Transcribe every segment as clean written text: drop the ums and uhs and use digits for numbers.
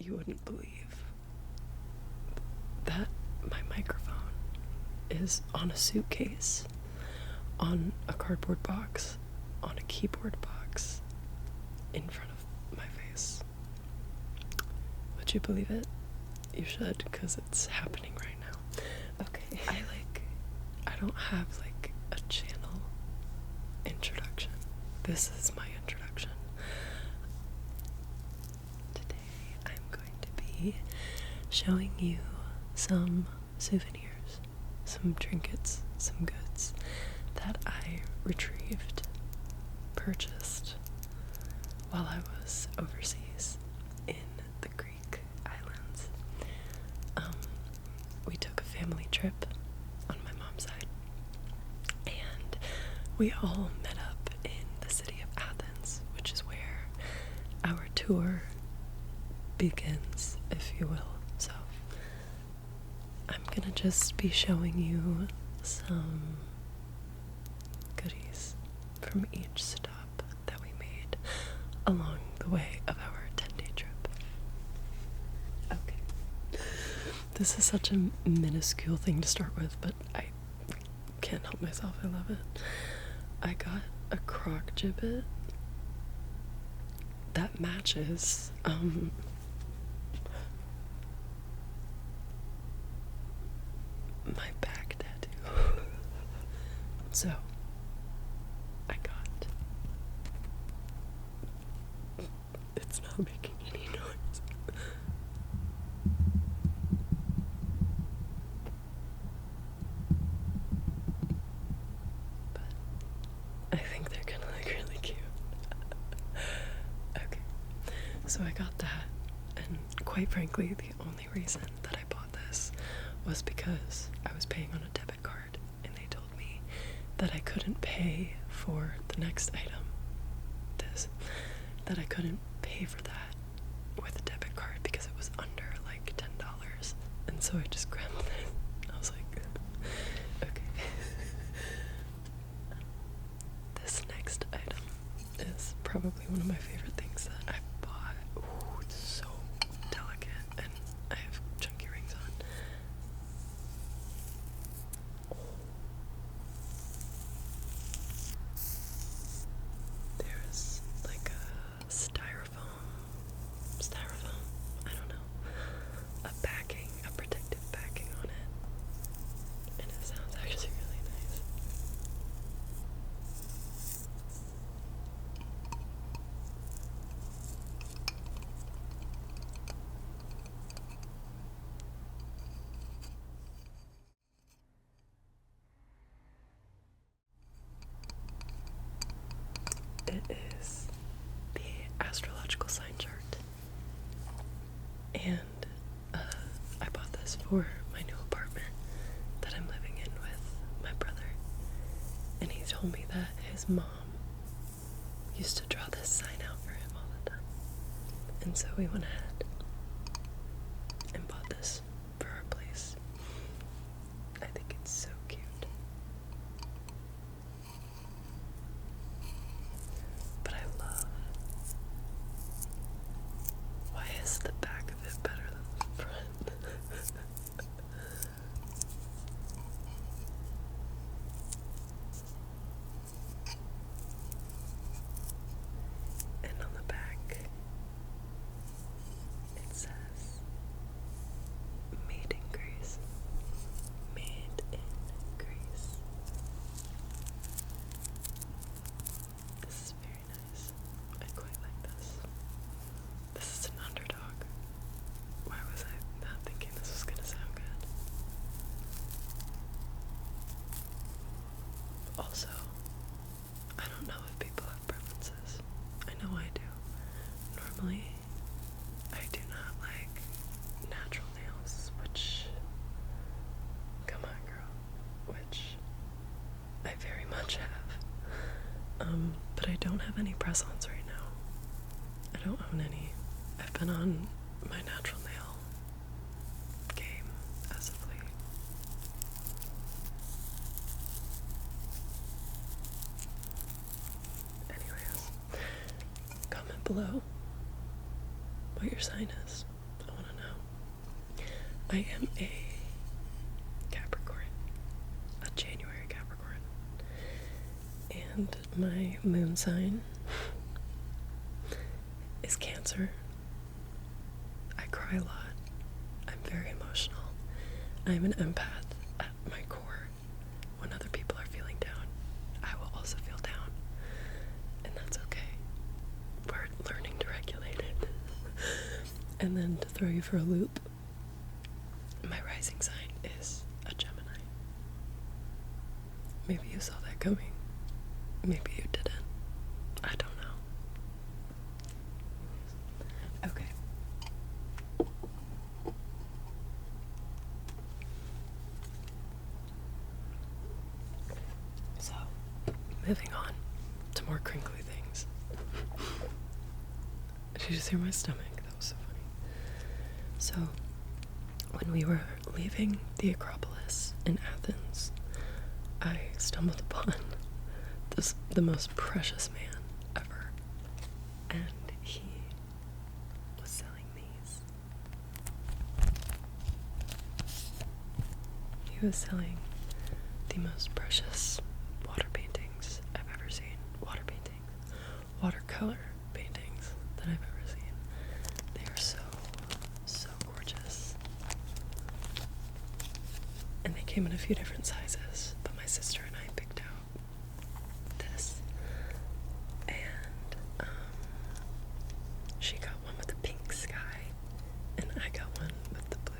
you wouldn't believe that my microphone is on a suitcase, on a cardboard box, on a keyboard box, in front of my face. Would you believe it? You should, because it's happening right now. Okay, I don't have like a channel introduction. This is my introduction. Today I'm going to be showing you some souvenirs, some trinkets, some goods that I retrieved, purchased while I was overseas in the Greek islands. We took a family trip on my mom's side, and we all met up in the city of Athens, which is where our tour begins, if you will. So I'm gonna just be showing you some goodies from each stop that we made along the way of our 10-day trip. Okay. This is such a minuscule thing to start with, but I can't help myself. I love it. I got a croc gibbet that matches my back tattoo. So I got, it's not making any noise. But I think they're gonna look really cute. Okay, so I got that, and quite frankly, the only reason that I bought this was because I was paying on a debit card, and they told me that I couldn't pay for the next item, that I couldn't pay for that with a debit card because it was under like $10, and so I just grabbed it. I was like, okay. This next item is probably one of my favorite things that I bought. Ooh, it's so delicate, and I have chunky rings on. There's like a styrofoam, I don't know, a protective backing on it, and it sounds actually really nice. It is the astrological sign chart, and I bought this for my new apartment that I'm living in with my brother, and he told me that his mom used to draw this sign out for him all the time, and so we went ahead and bought this for our place. I think it's so cute. But I love, why is the back of it better than the front? And on the back it says, made in Greece. Made in Greece. This is very nice. I quite like this. This is an underdog. Why was I not thinking this was gonna sound good? Also, I don't know if people have preferences. I know I do. Normally, I do not like natural nails, which, come on girl, which I very much have. But I don't have any press-ons right now. I don't own any. I've been on my natural nail game as of late. Anyways, comment below what your sign is. I am a Capricorn, a January Capricorn, and my moon sign is Cancer. I cry a lot. I'm very emotional. I'm an empath at my core. When other people are feeling down, I will also feel down, and that's okay. We're learning to regulate it. And then to throw you for a loop, my rising sign is a Gemini. Maybe you saw that coming. Maybe you didn't. I don't know. Okay. So, moving on to more crinkly things. Did you just hear my stomach? That was so funny. So, when we were leaving the Acropolis in Athens, I stumbled upon the most precious man ever, and he was selling these. He was selling the most precious water paintings I've ever seen. Watercolor paintings that I've ever seen. They are so gorgeous. And they came in a few different sizes, but my sister and I picked out this. And she got one with the pink sky, and I got one with the blue.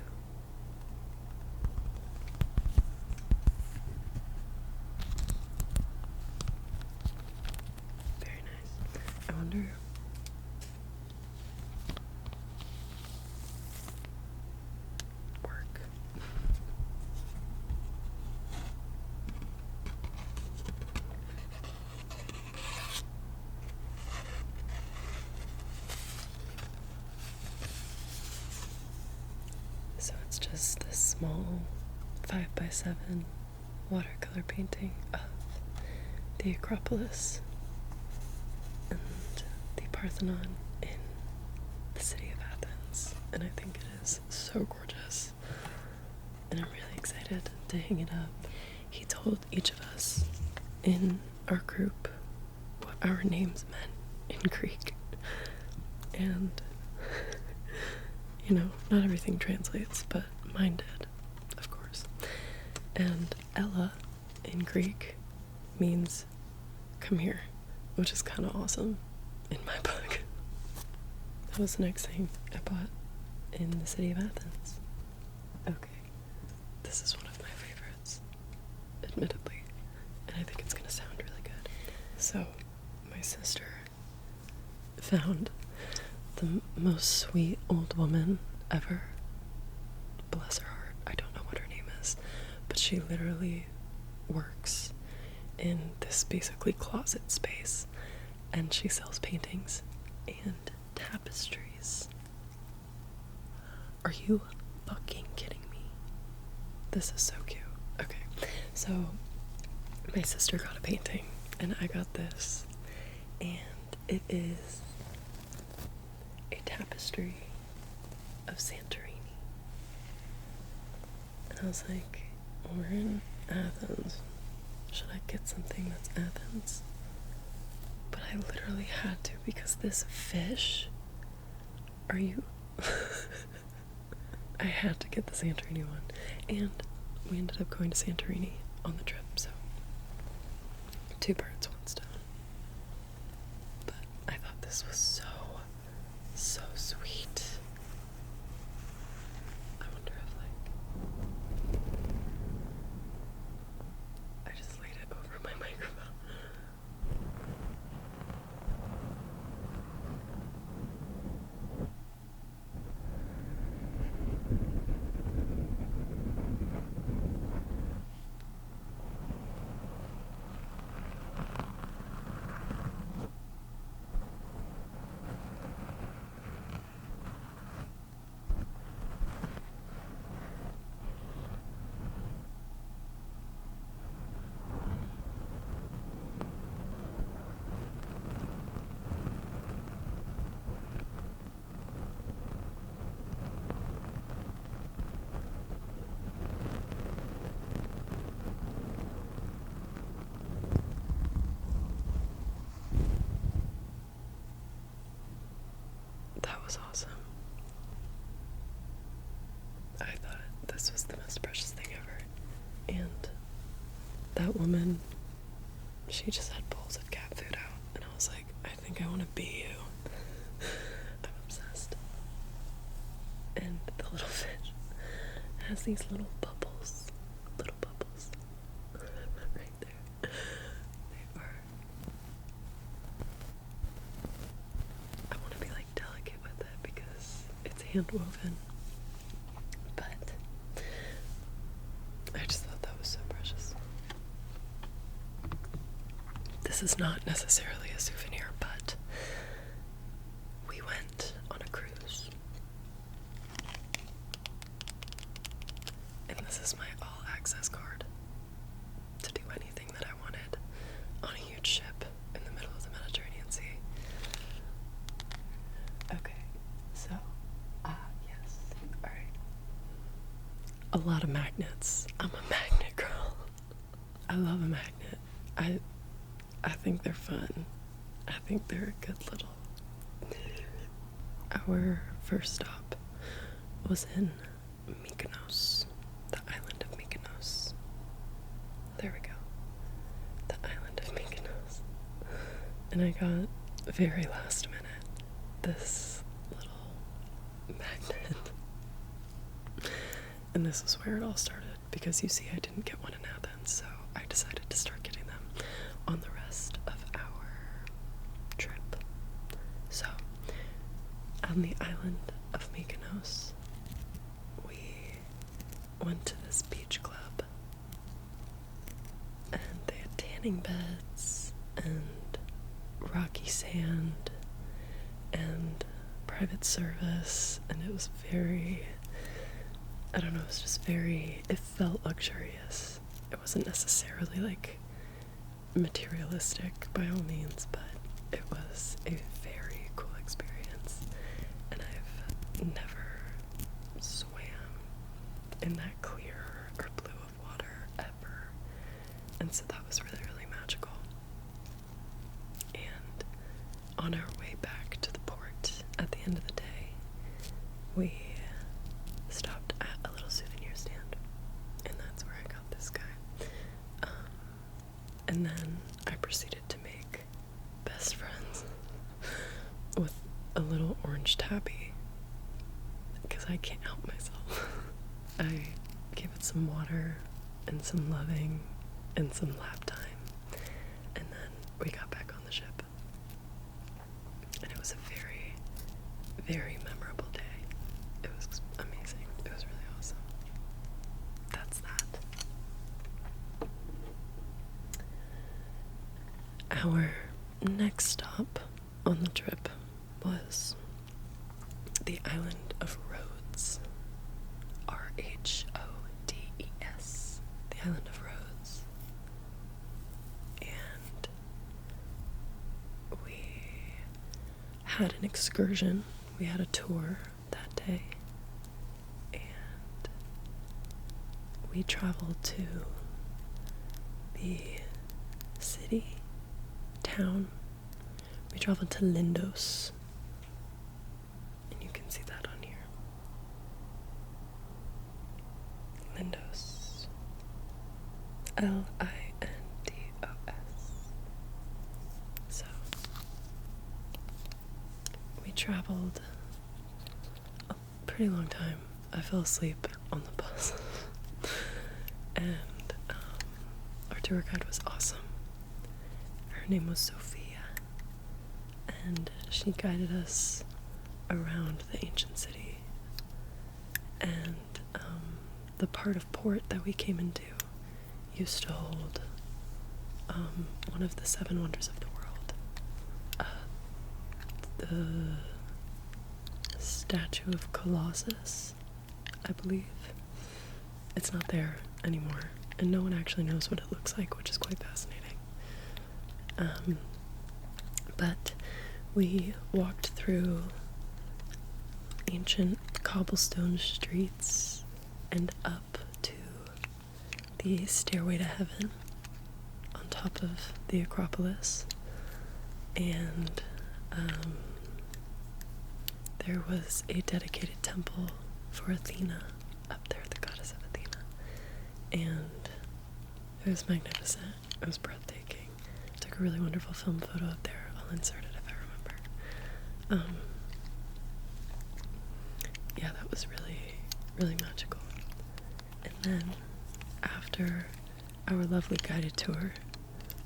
Very nice. I wonder. Work. So it's just this small 5x7 watercolor painting of the Acropolis and the Parthenon in the city of Athens, and I think it is so gorgeous, and I'm really excited to hang it up. He told each of us in our group what our names meant in Greek, and you know, not everything translates, but mine did, of course. And Ella in Greek means come here, which is kind of awesome in my book. That was the next thing I bought in the city of Athens. Okay, this is one of my favorites, admittedly, and I think it's gonna sound really good. So, my sister found the most sweet old woman ever. Bless her heart. I don't know what her name is, but she literally works in this basically closet space, and she sells paintings and tapestries. Are you fucking kidding me? This is so cute. Okay, so my sister got a painting and I got this, and it is a tapestry of Santorini. And I was like, we're in Athens. Should I get something that's Athens? But I literally had to, because this fish, are you? I had to get the Santorini one. And we ended up going to Santorini on the trip, so 2 birds, 1 stone. But I thought this was so sweet. I wonder if, like, I just laid it over my microphone. that woman, she just had bowls of cat food out, and I was like, I think I want to be you. I'm obsessed. And the little fish has these little bubbles right there. They are, I want to be like delicate with it because it's hand woven, but I just thought that was so precious. This is not necessarily a souvenir, but we went on a cruise. And this is my all-access card to do anything that I wanted on a huge ship in the middle of the Mediterranean Sea. Okay, so, yes, alright. A lot of magnets. I'm a magnet girl. I love a magnet. I think they're fun. I think they're a good little... Our first stop was in Mykonos, the island of Mykonos. There we go. The island of Mykonos. And I got, very last minute, this little magnet. And this is where it all started, because you see I didn't get one in Athens, so I decided to start getting them on the rest of our trip. So, on the island of Mykonos, we went to this beach club, and they had tanning beds, and rocky sand, and private service, and it was very, I don't know, it was just very, it felt luxurious. It wasn't necessarily like materialistic by all means, but it was a very cool experience, and I've never swam in that clear or blue of water ever, and so that was really, really magical. And on our way back to the port at the end of the day, we stopped at a little souvenir stand, and that's where I got this guy. And then I proceeded to make best friends with a little orange tabby, because I can't help myself. I gave it some water and some loving and some lap time, and then we got back on the ship. And it was a very, very memorable day. It was amazing. It was really awesome. That's that. Our next stop on the trip was the island of Rhodes. Rhodes. The island of Rhodes. And we had an excursion. We had a tour that day. And we traveled to the city, town. We traveled to Lindos, and you can see that on here. Lindos. Lindos. So, we traveled a pretty long time. I fell asleep on the bus. And our tour guide was awesome. Her name was Sophia, and she guided us around the ancient city. And the part of port that we came into used to hold one of the 7 wonders of the world. The statue of Colossus, I believe. It's not there anymore, and no one actually knows what it looks like, which is quite fascinating. But we walked through ancient cobblestone streets and up to the stairway to heaven on top of the Acropolis, and there was a dedicated temple for Athena up there, the goddess of Athena. And It was magnificent. It was breathtaking. Took a really wonderful film photo up there. I'll insert it if I remember. Yeah, that was really, really magical. And then, after our lovely guided tour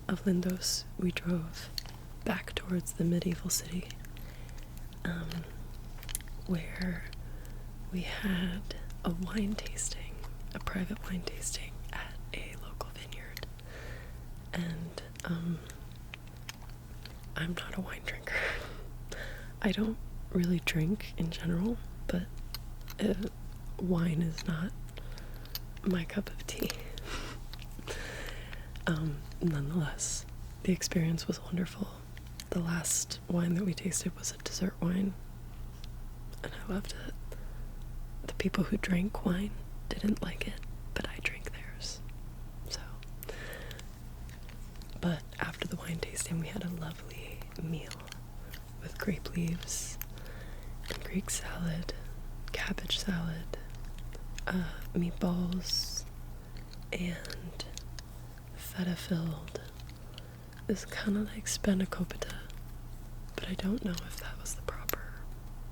of Lindos, we drove back towards the medieval city, where we had a wine tasting, a private wine tasting at a local vineyard. And I'm not a wine drinker. I don't really drink in general, but wine is not my cup of tea. Nonetheless, the experience was wonderful. The last wine that we tasted was a dessert wine, and I loved it. The people who drank wine didn't like it, but I drank theirs. So, but after the wine tasting, we had a lovely meal with grape leaves and Greek salad, cabbage salad, meatballs, and feta filled. It's kind of like spanakopita, but I don't know if that was the proper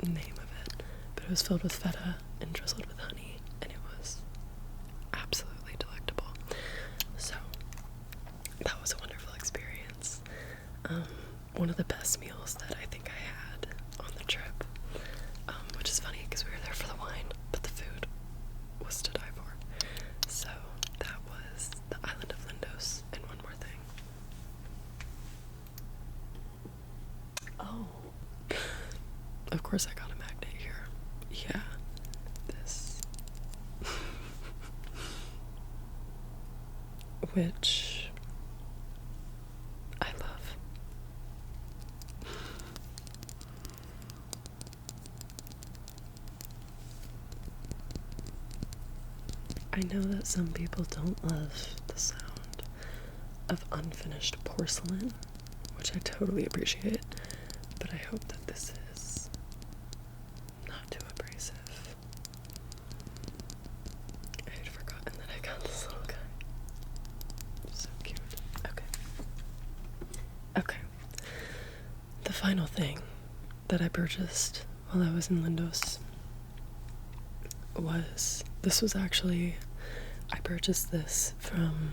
name of it. But it was filled with feta and drizzled with honey, and it was absolutely delectable. So that was a wonderful experience. One of the best meals that I think I had on the trip, which is funny because we were there for the wine, but the food was to die for. So that was the island of Lindos. And one more thing. Oh, of course I got a magnet here. Yeah, this. Which I love. I know that some people don't love the sound of unfinished porcelain, which I totally appreciate, but I hope that this is not too abrasive. I had forgotten that I got this little guy. So cute. Okay. The final thing that I purchased while I was in Lindos was, I purchased this from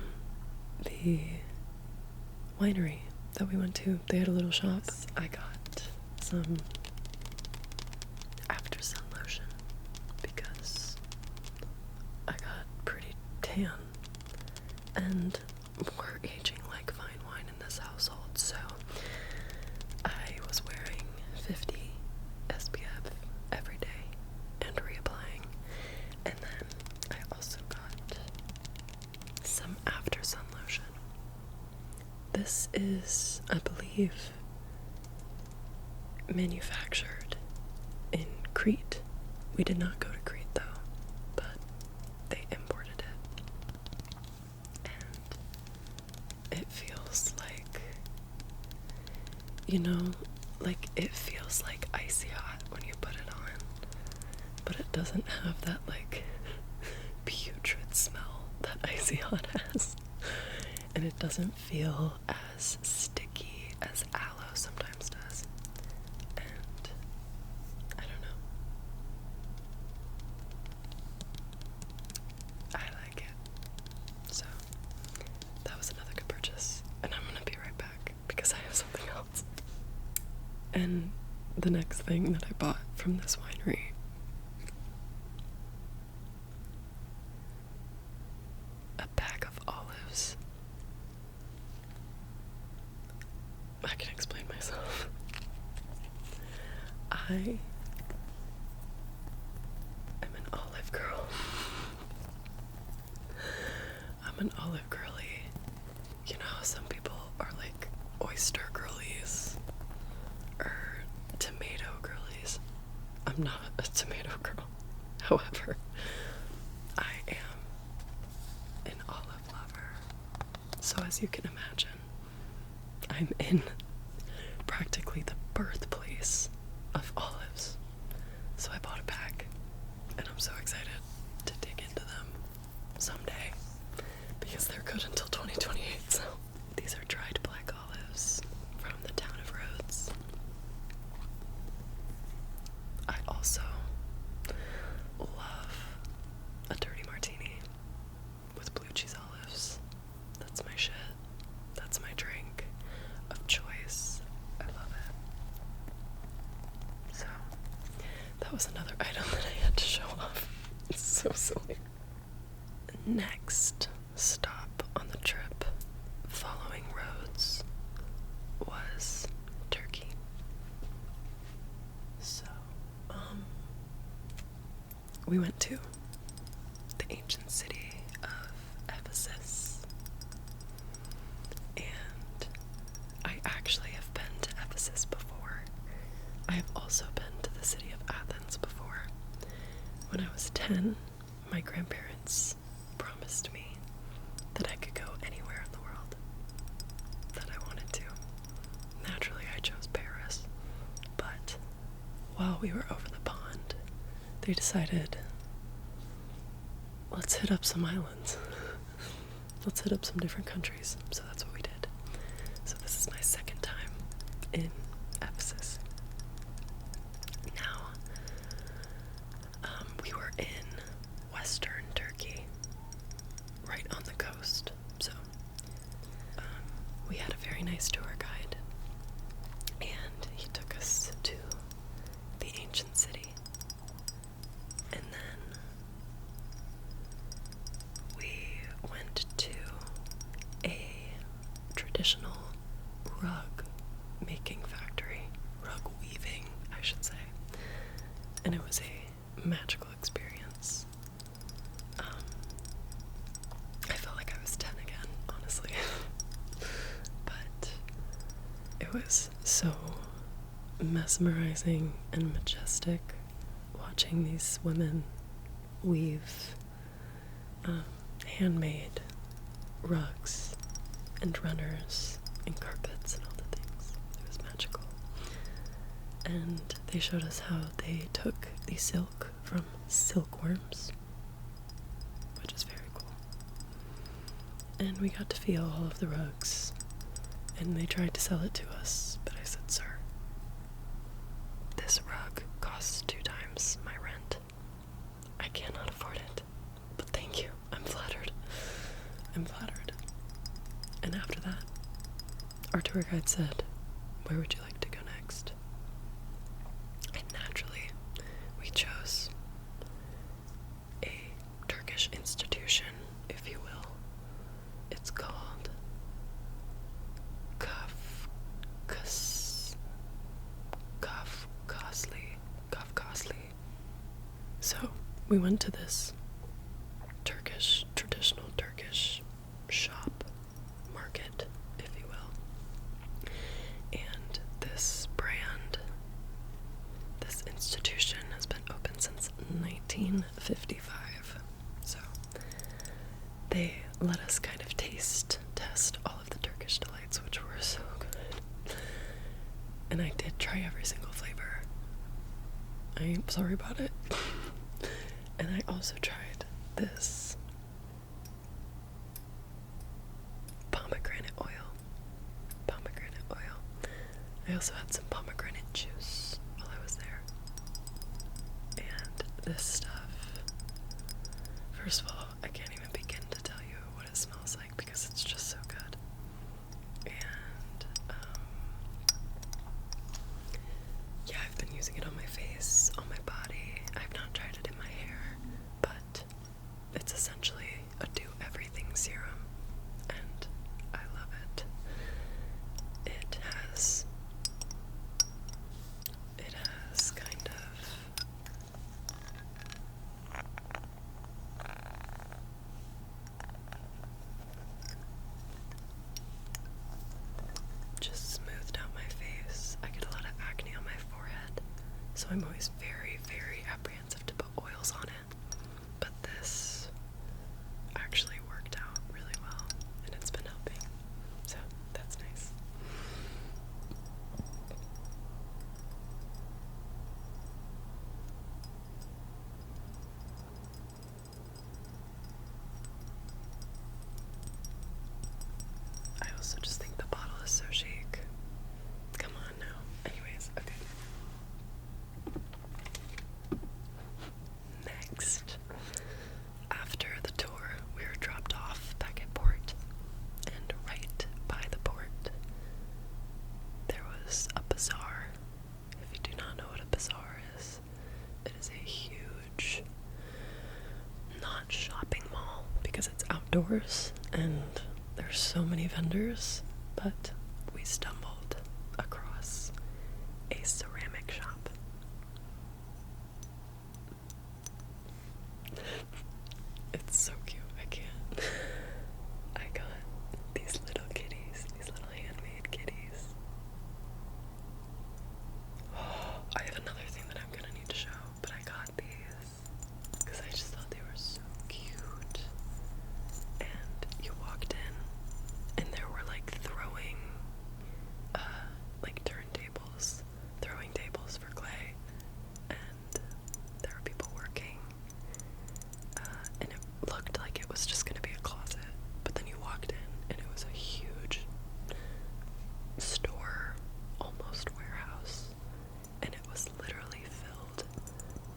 the winery that we went to. They had a little shop. I got some after sun lotion because I got pretty tan, and we're aging like fine wine in this household, so I was wearing 50 SPF every day and reapplying. And then I also got some after sun lotion. This is, I believe, manufactured in Crete. We did not go to Crete though, but they imported it. And it feels like, it feels like icy hot when you put it on, but it doesn't have that putrid smell that icy hot has. And it doesn't feel as sticky as aloe sometimes does. And I don't know. I like it. So that was another good purchase. And I'm gonna be right back because I have something else. And the next thing that I bought from this winery, a bag of olives. I can explain myself. I am an olive girl. I'm an olive girly. You know how some people are like oyster girlies or tomato girlies? I'm not a tomato girl. However, I am an olive lover. So as you can imagine, I'm in practically the birthplace of olives. So I bought a bag, and I'm so excited to dig into them someday because they're good until 20 item that I had to show off. It's so silly. Next stop on the trip, following roads, was Turkey. So, we went to the ancient city of Ephesus. And I actually have been to Ephesus before. I have also been to the city of Athens before. When I was 10, my grandparents promised me that I could go anywhere in the world that I wanted to. Naturally, I chose Paris. But while we were over the pond, they decided, let's hit up some islands. Let's hit up some different countries. So that's what we did. So this is my second time in Ephesus. Now, we were in western Turkey, right on the coast. So, we had a very nice tour guide, and he took us to the ancient city. And then we went to a traditional rug making factory, rug weaving, I should say. And it was a magical experience. I felt like I was 10 again, honestly. But it was so mesmerizing and majestic watching these women weave handmade rugs and runners and carpets and all the things. It was magical. And they showed us how they took the silk from silkworms, which is very cool. And we got to feel all of the rugs, and they tried to sell it to us, but I said, sir, this rug costs 2 times my rent. I cannot afford it, but thank you. I'm flattered. I'm flattered. And after that, our tour guide said, where would you like to go next? And naturally, we chose a Turkish institution, if you will. It's called Kafkasli. So we went to this traditional Turkish shop, market, if you will. And this institution has been open since 1955. So they let us kind of test all of the Turkish delights, which were so good. And I did try every single flavor. I am sorry about it. And I also tried this pomegranate oil. I also had some pomegranate juice while I was there. And this stuff, first of all, I can't even begin to tell you what it smells like because it's just so good. And yeah, I've been using it on my face, on my body. I've not tried it in my hair, but it's essentially a do-everything serum, and I love it. It has kind of outdoors and there's so many vendors, but we stumbled across a ceramic shop. It's so cute, I can't. I got these little kitties, these little handmade kitties. Oh, I have another thing that I'm gonna need to show, but I got these because I just thought they were so cute. And you walked in, and there were like throwing, like turntables, throwing tables for clay, and there were people working. And it looked like it was just gonna be a closet, but then you walked in, and it was a huge store, almost warehouse, and it was literally filled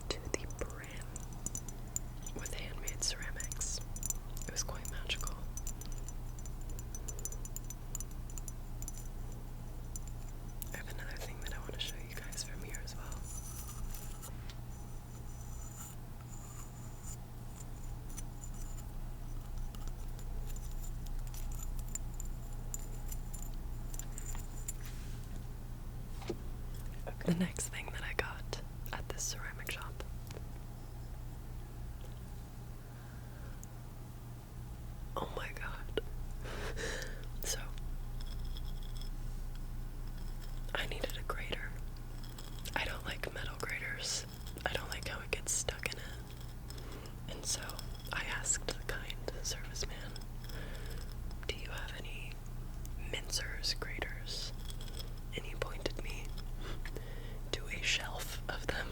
to the brim with handmade ceramics. It was quite magical. I have another thing that I want to show you guys from here as well. The next thing that I got at this ceramic shop. Oh my god. So, I needed a grater. I don't like metal graters. I don't like how it gets stuck in it. And so, I asked the kind serviceman, do you have any mincers, graters? And he pointed me to a shelf of them.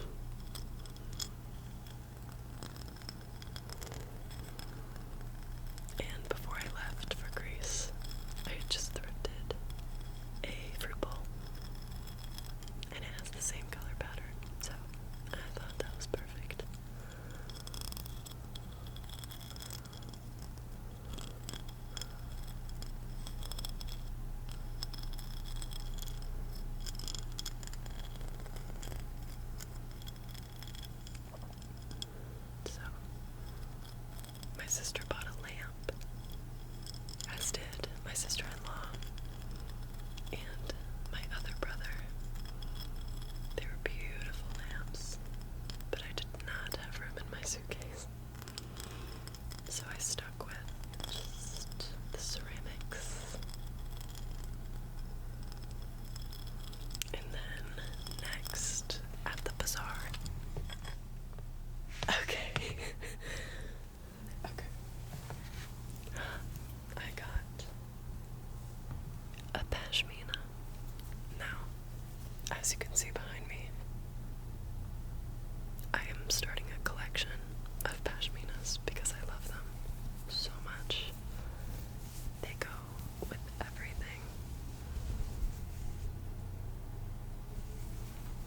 And before I left for Greece, I had just thrifted a fruit bowl, and it has the same color pattern, so I thought that was perfect. So, my sister bought a lamp, as did my sister-in-law and my other brother. They were beautiful lamps, but I did not have room in my suitcase. So I stuck with just the ceramics. And then next at the bazaar. Okay. Okay. I got a pashmina. Now, as you can see behind me, I am starting a collection of pashminas because I love them so much. They go with everything.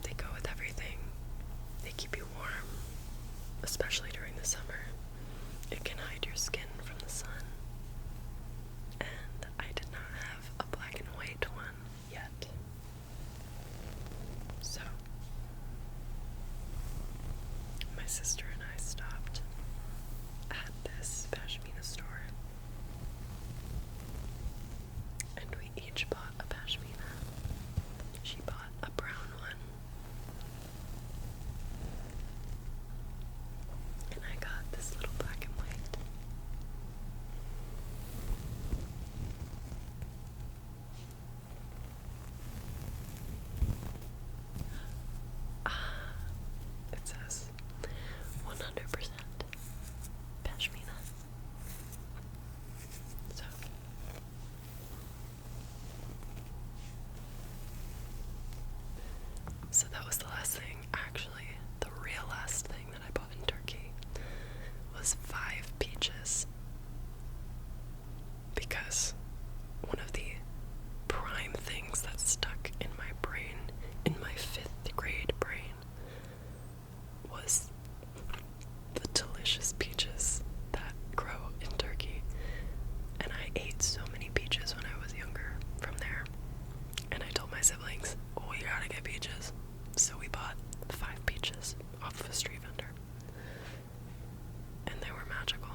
They go with everything. They keep you warm, especially during the summer. It can hide your skin from the sun. And I did not have a black and white one yet. So, my sister and I stopped at this pashmina store, and we each bought a pashmina. She bought a brown one, and I got this little black and white. It says 100% pashmina. So that was the last thing. Actually, the real last thing that I bought in Turkey was 5 peaches. Because one of the prime things that stuck in my brain, in my 5th grade brain, was the delicious peaches that grow in Turkey. And I ate so many peaches when I was younger from there. And I told my siblings, oh, we gotta get peaches. So we bought 5 peaches off of a street vendor. And they were magical.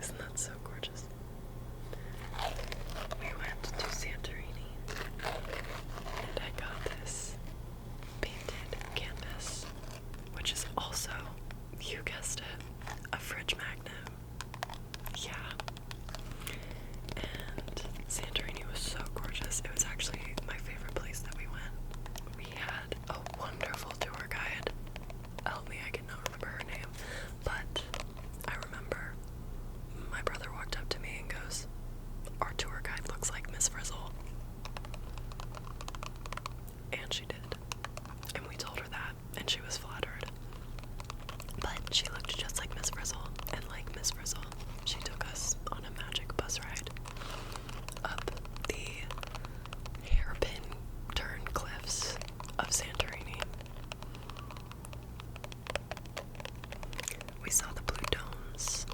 Isn't that so gorgeous? We went to Santorini, and I got this painted canvas, which is also, you guessed it, a fridge magnet. Yeah. And Santorini was so gorgeous. It was actually my favorite place that we went. We had a wonderful tour guide. Help me, I cannot remember her name, but I remember my brother walked up to me and goes, "Our tour guide looks like Miss Frizzle." And she did. And we told her that, and she was flattered. But she looked just like Miss Frizzle, and like Miss Frizzle, she took us on a magic bus ride up the hairpin turn cliffs of Santorini. We saw the blue domes.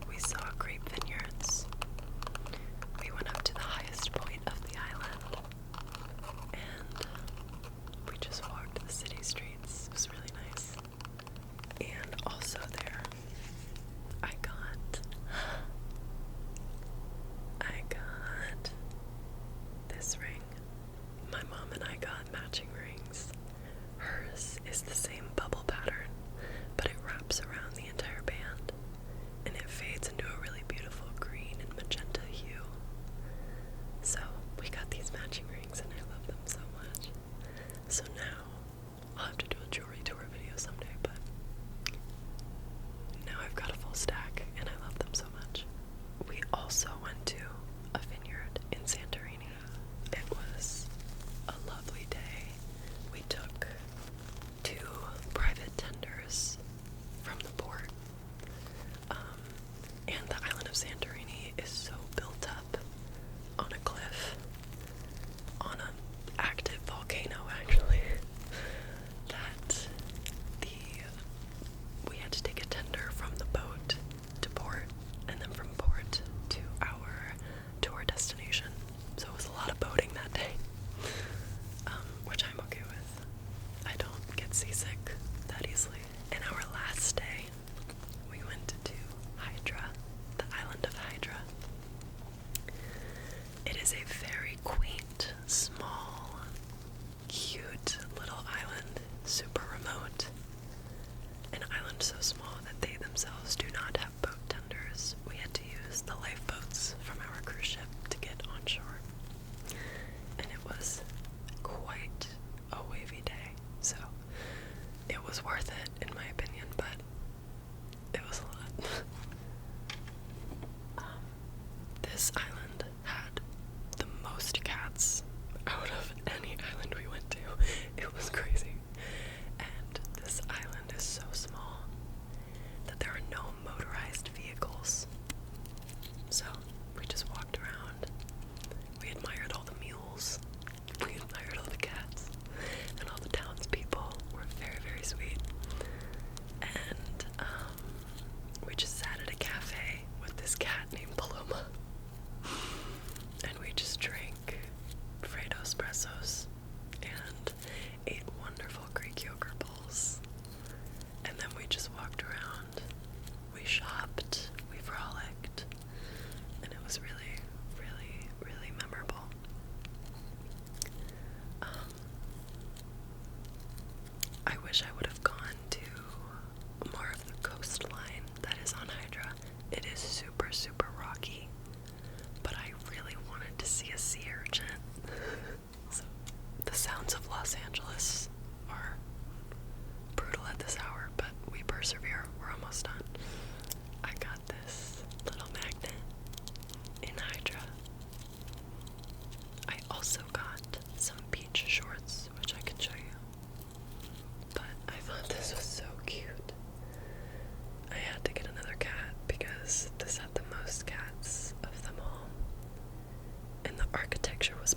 We saw grape vineyards. We went up to the highest point of the island, and we just walked the city streets. It was really nice. And also there, I got this ring. My mom and I got matching rings. Hers is the same bubble pattern, but it wraps around the entire band, and it fades into a really beautiful green and magenta hue. So we got these matching rings, and I love them so much. So now I'll have to do a jewelry tour video someday, but now I've got a full stack, and I love them so much. We also went to a vineyard in Santorini. It was a lovely day. We took 2 private tenders from the port. And the island of Santorini is so built up on a cliff, on an active volcano actually, that we had to take a tender from the boat to port, and then from port to our tour destination. So it was a lot of boating that day, which I'm okay with. I don't get seasick that easily. In our last day, we went to Hydra, the island of Hydra. It is a very quaint, small, cute little island, super remote. An island so small that they themselves do not have boat tenders. We had to use the lifeboats from our cruise ship to get on shore. And it was quite a wavy day, so it was worth it in my opinion, but it was a lot. This island had the most cats out of any island we went to. It was crazy. And this island is so small that there are no motorized vehicles. So we just walked around. We admired all the mules. We admired all the cats. And all the townspeople were very, very sweet. And we just sat at a cafe with this cat named Paloma. And we just drank Freddo espressos and ate wonderful Greek yogurt bowls. And then we just walked around. We shopped. We frolicked. And it was really, really, really memorable. I wish I would have gone to more of the coastline that is on Hydra. It is super, super rocky, but I really wanted to see a sea urchin. So, the sounds of Los Angeles are brutal at this hour, but we persevere. We're almost done. I got this little magnet in Hydra. I also got some beach shorts, which I can show you. But I thought this was so cute. I had to get another cat because this had the most cats of them all. And the architecture was